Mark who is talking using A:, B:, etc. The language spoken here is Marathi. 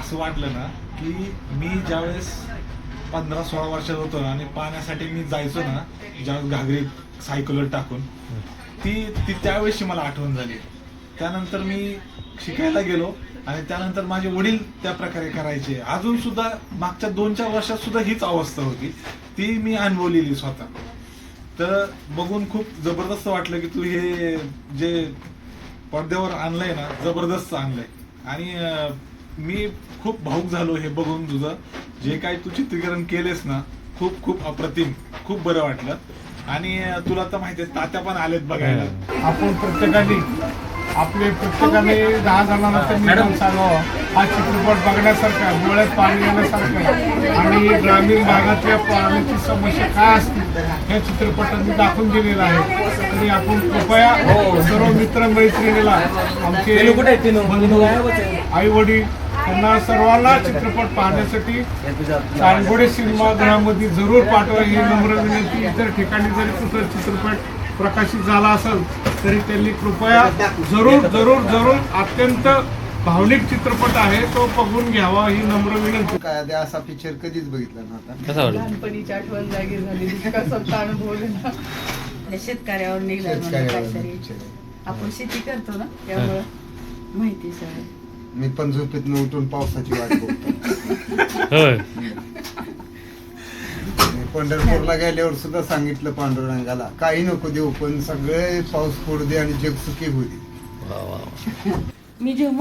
A: असं वाटलं ना की मी ज्यावेळेस 15-16 वर्षात होतो ना आणि पाण्यासाठी मी जायचो ना, ज्यावेळेस घागरी सायकलवर टाकून, ती त्यावेळेसची मला आठवण झाली. त्यानंतर मी शिकायला गेलो आणि त्यानंतर माझे वडील त्या प्रकारे करायचे. अजून सुद्धा मागच्या 2-4 वर्षात सुद्धा हीच अवस्था होती, ती मी अनुभवलेली स्वतः. तर बघून खूप जबरदस्त वाटलं की तू हे जे पडद्यावर आणलंय ना, जबरदस्त आणलंय. आणि मी खूप भावुक झालो हे बघून. तुझं जे काही तू चित्रीकरण केलेस ना, खूप खूप अप्रतिम, खूप बरं वाटलं. आणि तुला तर माहिती आहे, तात्या पण आलेत बघायला.
B: आपण प्रत्येकाने 10 जणांना त्यांनी सांगावं, हा चित्रपट बघण्यासारखा, डोळ्यात पाणी येण्यासारखा आणि ग्रामीण भागातल्या पाण्याची समस्या काय असते या चित्रपटांनी दाखवून दिलेला आहे. तरी आपण कृपया सर्व मित्र मैत्रिणीला, आमचे बंधू, आई वडील, त्यांना सर्वांना चित्रपट पाहण्यासाठी चांदगोडे सिनेमागृहामध्ये जरूर पाठवा ही नम्र विनंती. इतर ठिकाणी जरी कुठं चित्रपट प्रकाशित झाला असेल तरी त्यांनी कृपया जरूर जरूर जरूर अत्यंत भावनिक चित्रपट आहे तो बघून घ्यावा ही नम्र विनंती.
C: काय असा पिक्चर कधीच बघितला नव्हता.
D: लहानपणीची आठवण जागी झाली, कसं अनुभवलं. शेतकऱ्यावर निघाला आपण शेती करतो ना, त्यामुळं माहिती सगळं.
C: मी पण झोपेतनं उठून पावसाची वाट बघतो. पंढरपूरला गेल्यावर सुद्धा सांगितलं पांडुरंगाला, काही नको देऊ पण सगळे पाऊस पडू दे आणि जग सुखी होऊ दे.
D: मी जेव्हा